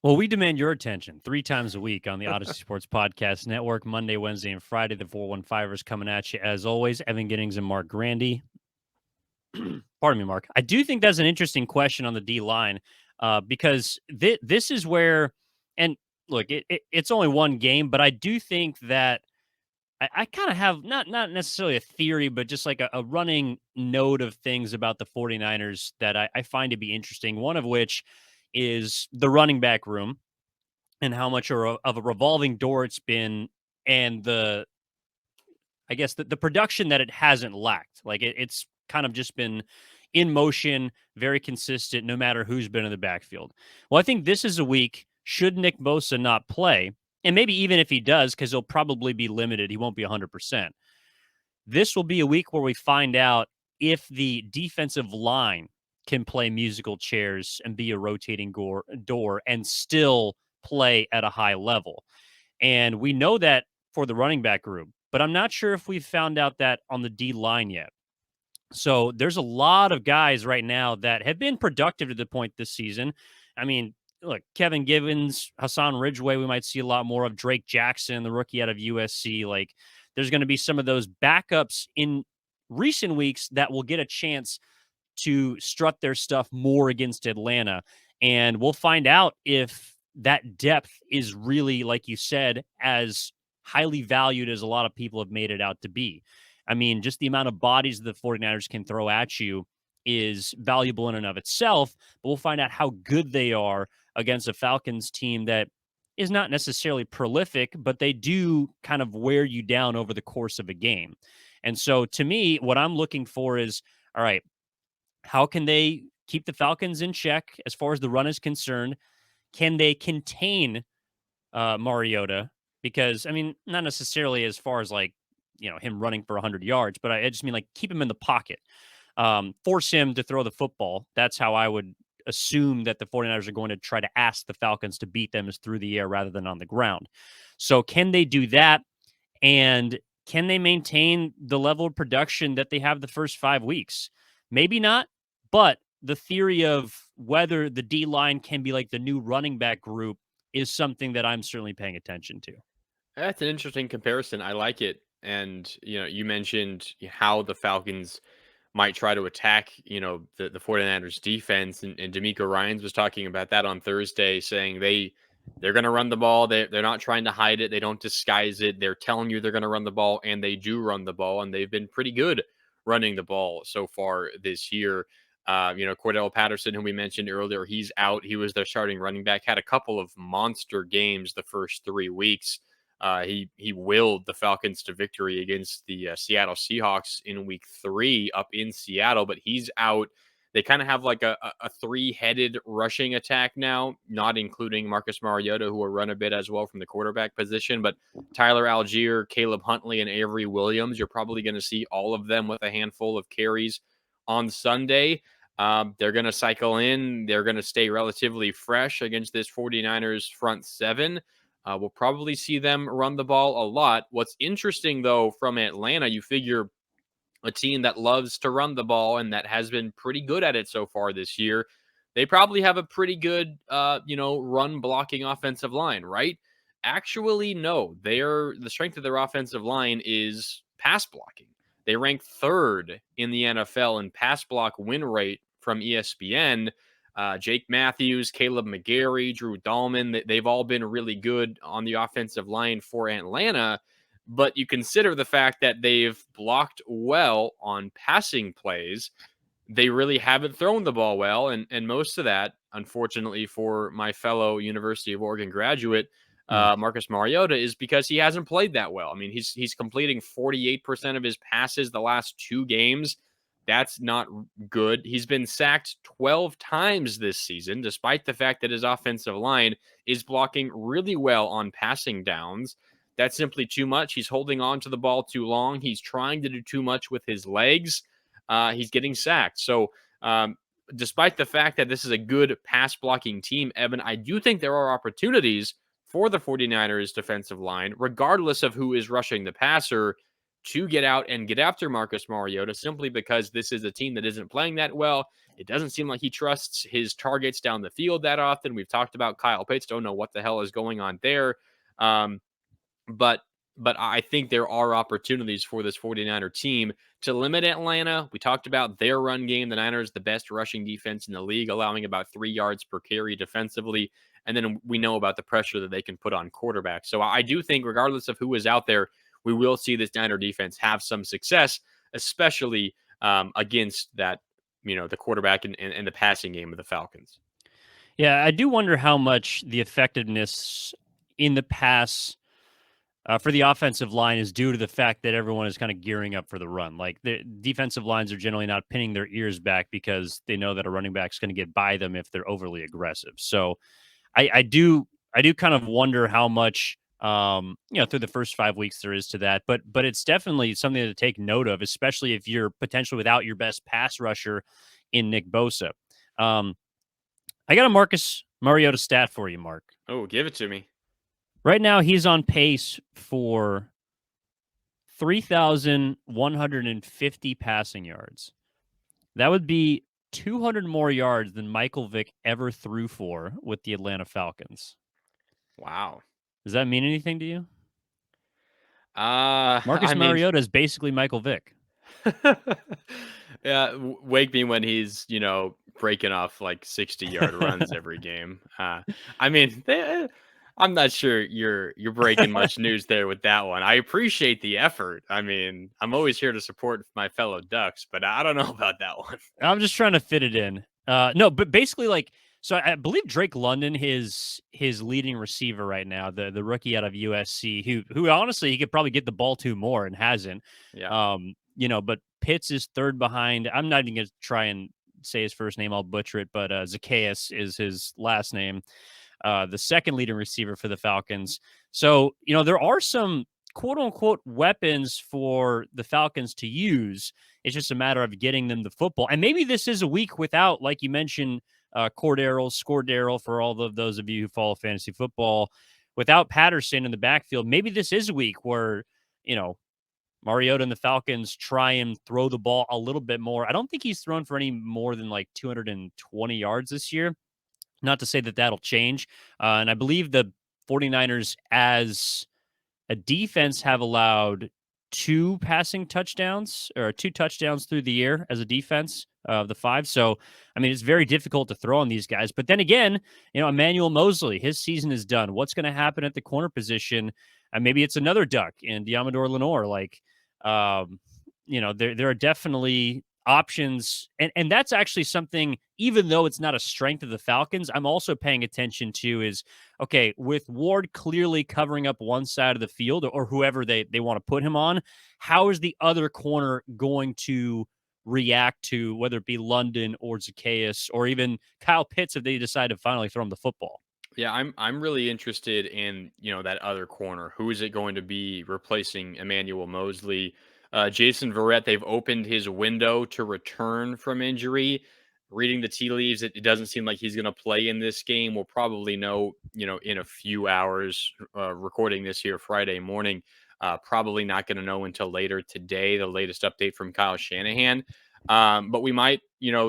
Well, we demand your attention 3 times a week on the Odyssey Sports Podcast Network, Monday, Wednesday, and Friday. The 415ers coming at you as always. Evan Giddings and Marc Grandy. Pardon me, Mark. I do think that's an interesting question on the D line because this is where, and look, it's only one game, but I do think that I kind of have not necessarily a theory, but just like a running note of things about the 49ers that I find to be interesting. One of which is the running back room and how much of a revolving door it's been, and I guess the production that it hasn't lacked. Like it's kind of just been in motion, very consistent, no matter who's been in the backfield. Well, I think this is a week, should Nick Bosa not play, and maybe even if he does, because he'll probably be limited, he won't be 100%. This will be a week where we find out if the defensive line can play musical chairs and be a rotating door and still play at a high level. And we know that for the running back group, but I'm not sure if we've found out that on the D line yet. So there's a lot of guys right now that have been productive to the point this season. I mean, look, Kevin Givens, Hassan Ridgeway, we might see a lot more of. Drake Jackson, the rookie out of USC. Like, there's going to be some of those backups in recent weeks that will get a chance to strut their stuff more against Atlanta. And we'll find out if that depth is really, like you said, as highly valued as a lot of people have made it out to be. I mean, just the amount of bodies the 49ers can throw at you is valuable in and of itself, but we'll find out how good they are against a Falcons team that is not necessarily prolific, but they do kind of wear you down over the course of a game. And so to me, what I'm looking for is, all right, how can they keep the Falcons in check as far as the run is concerned? Can they contain Mariota? Because, I mean, not necessarily as far as like, him running for 100 yards, but I just mean like keep him in the pocket, force him to throw the football. That's how I would assume that the 49ers are going to try to ask the Falcons to beat them, is through the air rather than on the ground. So can they do that? And can they maintain the level of production that they have the first 5 weeks? Maybe not, but the theory of whether the D line can be like the new running back group is something that I'm certainly paying attention to. That's an interesting comparison. I like it. And, you mentioned how the Falcons might try to attack, the 49ers defense. And D'Amico Ryans was talking about that on Thursday, saying they're going to run the ball. They're not trying to hide it. They don't disguise it. They're telling you they're going to run the ball, and they do run the ball. And they've been pretty good running the ball so far this year. Cordell Patterson, who we mentioned earlier, he's out. He was their starting running back, had a couple of monster games the first 3 weeks. He willed the Falcons to victory against the Seattle Seahawks in week 3 up in Seattle, but he's out. They kind of have like a three-headed rushing attack now, not including Marcus Mariota, who will run a bit as well from the quarterback position. But Tyler Algier, Caleb Huntley, and Avery Williams, you're probably going to see all of them with a handful of carries on Sunday. They're going to cycle in. They're going to stay relatively fresh against this 49ers front seven. We'll probably see them run the ball a lot. What's interesting, though, from Atlanta, you figure a team that loves to run the ball and that has been pretty good at it so far this year, they probably have a pretty good, run blocking offensive line, right? Actually, no. The strength of their offensive line is pass blocking. They rank third in the NFL in pass block win rate from ESPN. Jake Matthews, Caleb McGarry, Drew Dahlman, they've all been really good on the offensive line for Atlanta. But you consider the fact that they've blocked well on passing plays. They really haven't thrown the ball well. And most of that, unfortunately, for my fellow University of Oregon graduate, Hmm. Marcus Mariota, is because he hasn't played that well. I mean, he's completing 48% of his passes the last 2 games. That's not good. He's been sacked 12 times this season, despite the fact that his offensive line is blocking really well on passing downs. That's simply too much. He's holding on to the ball too long. He's trying to do too much with his legs. He's getting sacked. So, despite the fact that this is a good pass blocking team, Evan, I do think there are opportunities for the 49ers defensive line, regardless of who is rushing the passer, to get out and get after Marcus Mariota simply because this is a team that isn't playing that well. It doesn't seem like he trusts his targets down the field that often. We've talked about Kyle Pitts. Don't know what the hell is going on there. Um, but I think there are opportunities for this 49er team to limit Atlanta. We talked about their run game. The Niners, the best rushing defense in the league, allowing about 3 yards per carry defensively. And then we know about the pressure that they can put on quarterbacks. So I do think, regardless of who is out there, we will see this Niner defense have some success, especially against that, the quarterback and the passing game of the Falcons. Yeah, I do wonder how much the effectiveness in the pass for the offensive line is due to the fact that everyone is kind of gearing up for the run. Like the defensive lines are generally not pinning their ears back because they know that a running back is going to get by them if they're overly aggressive. So I do kind of wonder how much through the first 5 weeks there is to that, but it's definitely something to take note of, especially if you're potentially without your best pass rusher in Nick Bosa. I got a Marcus Mariota stat for you, Mark. Oh, give it to me. Right now, he's on pace for 3,150 passing yards. That would be 200 more yards than Michael Vick ever threw for with the Atlanta Falcons. Wow. Does that mean anything to you? Marcus Mariota is basically Michael Vick. Yeah, wake me when he's, breaking off like 60-yard runs every game. I'm not sure you're breaking much news there with that one. I appreciate the effort. I'm always here to support my fellow Ducks, but I don't know about that one. I'm just trying to fit it in. No, but basically, so I believe Drake London, his leading receiver right now, the rookie out of USC, who honestly he could probably get the ball to more and hasn't. Yeah. But Pitts is third behind. I'm not even going to try and say his first name. I'll butcher it, but Zacchaeus is his last name. The second leading receiver for the Falcons. So, there are some quote unquote weapons for the Falcons to use. It's just a matter of getting them the football. And maybe this is a week without, like you mentioned, Cordell for all of those of you who follow fantasy football, without Patterson in the backfield. Maybe this is a week where, Mariota and the Falcons try and throw the ball a little bit more. I don't think he's thrown for any more than like 220 yards this year. Not to say that that'll change. And I believe the 49ers as a defense have allowed 2 passing touchdowns or 2 touchdowns through the air as a defense of the 5. So, it's very difficult to throw on these guys. But then again, Emmanuel Mosley, his season is done. What's going to happen at the corner position? And maybe it's another Duck in Diamador Lenore. There are definitely options. And that's actually something, even though it's not a strength of the Falcons, I'm also paying attention to is, okay, with Ward clearly covering up one side of the field or whoever they want to put him on, how is the other corner going to react to whether it be London or Zacchaeus or even Kyle Pitts if they decide to finally throw him the football? Yeah, I'm really interested in, that other corner. Who is it going to be replacing Emmanuel Mosley? Jason Verrett, they've opened his window to return from injury. Reading the tea leaves, it doesn't seem like he's going to play in this game. We'll probably know, in a few hours, recording this here Friday morning. Probably not going to know until later today, the latest update from Kyle Shanahan. But we might,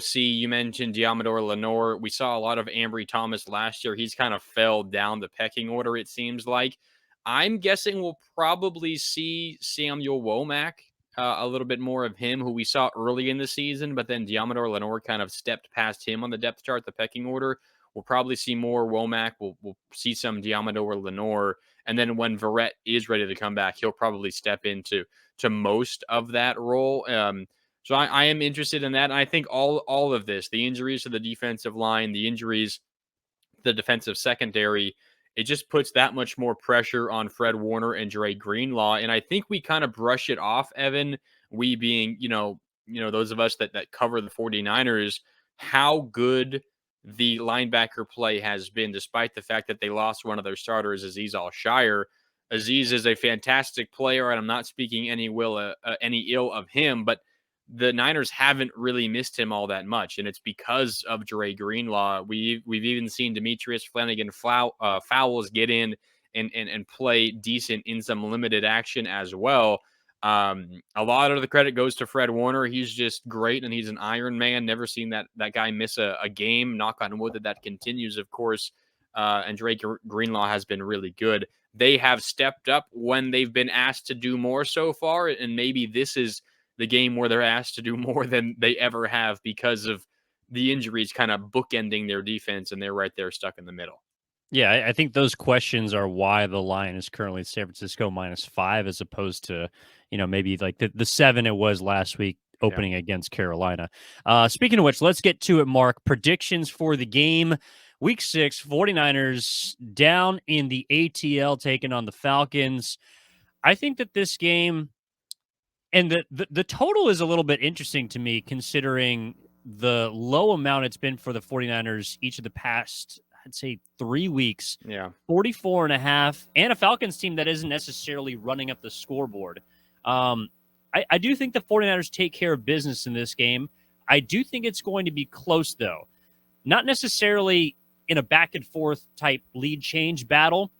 see, you mentioned Diamador Lenore. We saw a lot of Ambry Thomas last year. He's kind of fell down the pecking order, it seems like. I'm guessing we'll probably see Samuel Womack, a little bit more of him, who we saw early in the season, but then Diamador Lenore kind of stepped past him on the depth chart, the pecking order. We'll probably see more Womack. We'll see some Diamador Lenore. And then when Verrett is ready to come back, he'll probably step into most of that role. So I am interested in that. And I think all of this, the injuries to the defensive line, the injuries, the defensive secondary, it just puts that much more pressure on Fred Warner and Dre Greenlaw. And I think we kind of brush it off, Evan, we being, those of us that cover the 49ers, how good the linebacker play has been, despite the fact that they lost one of their starters, Azeez Al-Shire. Azeez is a fantastic player, and I'm not speaking any ill of him, but the Niners haven't really missed him all that much, and it's because of Dre Greenlaw. We've even seen Demetrius Flanagan Fowles get in and play decent in some limited action as well. A lot of the credit goes to Fred Warner. He's just great, and he's an Iron Man. Never seen that guy miss a game. Knock on wood that continues, of course. And Drake Greenlaw has been really good. They have stepped up when they've been asked to do more so far, and maybe this is the game where they're asked to do more than they ever have because of the injuries kind of bookending their defense, and they're right there stuck in the middle. Yeah, I think those questions are why the line is currently San Francisco -5 as opposed to, maybe like the 7 it was last week opening against Carolina. Speaking of which, let's get to it, Mark. Predictions for the game. Week 6, 49ers down in the ATL taking on the Falcons. I think that this game, and the total is a little bit interesting to me considering the low amount it's been for the 49ers each of the past, I'd say 3 weeks. Yeah. 44.5, and a Falcons team that isn't necessarily running up the scoreboard. I do think the 49ers take care of business in this game. I do think it's going to be close, though. Not necessarily in a back and forth type lead change battle,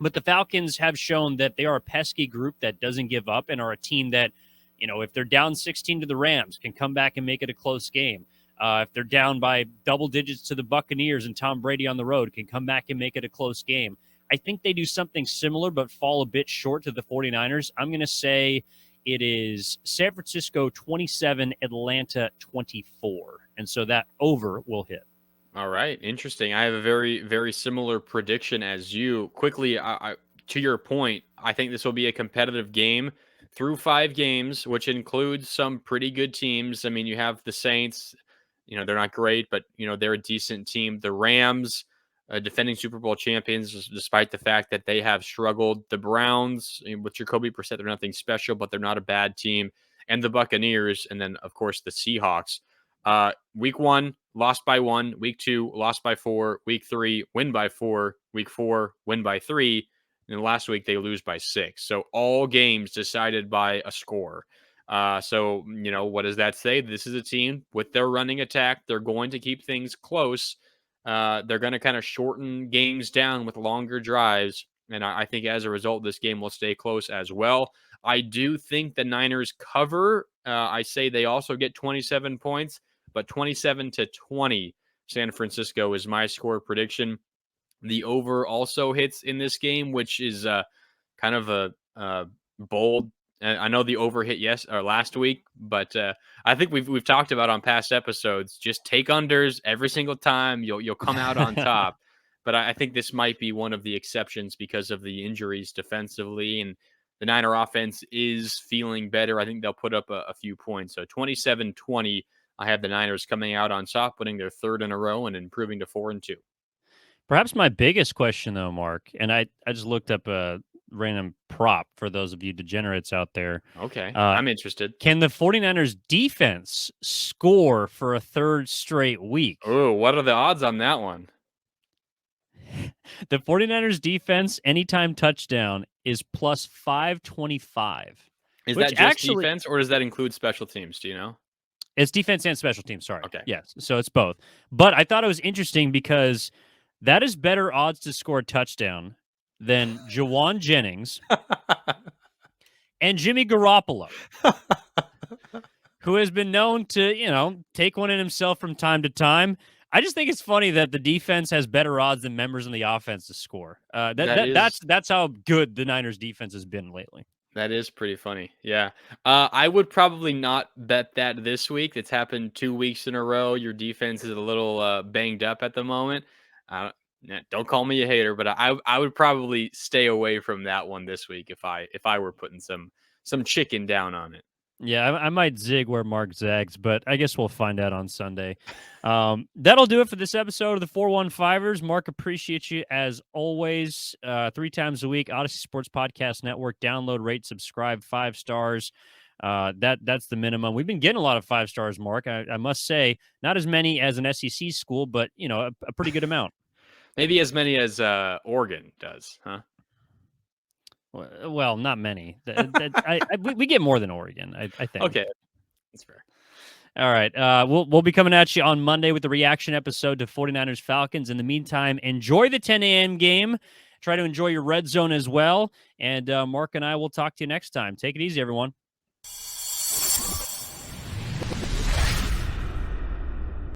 but the Falcons have shown that they are a pesky group that doesn't give up and are a team that, if they're down 16 to the Rams, can come back and make it a close game. If they're down by double digits to the Buccaneers and Tom Brady on the road, can come back and make it a close game. I think they do something similar but fall a bit short to the 49ers. I'm going to say it is San Francisco 27, Atlanta 24. And so that over will hit. All right, interesting. I have a very, very similar prediction as you. Quickly, to your point, I think this will be a competitive game through 5 games, which includes some pretty good teams. I mean, you have the Saints. They're not great, but, they're a decent team. The Rams, defending Super Bowl champions, despite the fact that they have struggled. The Browns, with Jacoby Brissett, they're nothing special, but they're not a bad team. And the Buccaneers, and then, of course, the Seahawks. Week 1, lost by 1. Week 2, lost by 4. Week 3, win by 4. Week 4, win by 3. And last week, they lose by 6. So all games decided by a score. So, what does that say? This is a team with their running attack. They're going to keep things close. They're going to kind of shorten games down with longer drives. And I think as a result, this game will stay close as well. I do think the Niners cover. I say they also get 27 points, but 27-20 San Francisco is my score prediction. The over also hits in this game, which is kind of a bold. I know the over hit last week, but I think we've talked about on past episodes. Just take unders every single time. You'll come out on top. But I think this might be one of the exceptions because of the injuries defensively, and the Niner offense is feeling better. I think they'll put up a few points. So 27-20, I have the Niners coming out on top, winning their 3rd in a row and improving to 4-2. Perhaps my biggest question, though, Mark, and I just looked up a random prop for those of you degenerates out there. Okay, I'm interested. Can the 49ers defense score for a 3rd straight week? Oh, what are the odds on that one? The 49ers defense anytime touchdown is plus 525. Is that just defense, or does that include special teams? Do you know? It's defense and special teams, sorry. Okay. Yes, so it's both. But I thought it was interesting because that is better odds to score a touchdown than Jawan Jennings and Jimmy Garoppolo, who has been known to, take one in himself from time to time. I just think it's funny that the defense has better odds than members on the offense to score. That's how good the Niners defense has been lately. That is pretty funny. Yeah. I would probably not bet that this week. It's happened 2 weeks in a row. Your defense is a little banged up at the moment. Don't call me a hater, but I would probably stay away from that one this week if I were putting some chicken down on it. Yeah, I might zig where Marc zags, but I guess we'll find out on Sunday. That'll do it for this episode of the 415ers. Marc, appreciate you as always. 3 times a week, Odyssey Sports Podcast Network. Download, rate, subscribe, 5 stars. That's the minimum. We've been getting a lot of 5 stars, Marc. I must say, not as many as an SEC school, but a pretty good amount. Maybe as many as Oregon does, huh? Well, not many. We get more than Oregon, I think. Okay, that's fair. All right. We'll be coming at you on Monday with the reaction episode to 49ers Falcons. In the meantime, enjoy the 10 a.m. game. Try to enjoy your red zone as well. And Mark and I will talk to you next time. Take it easy, everyone.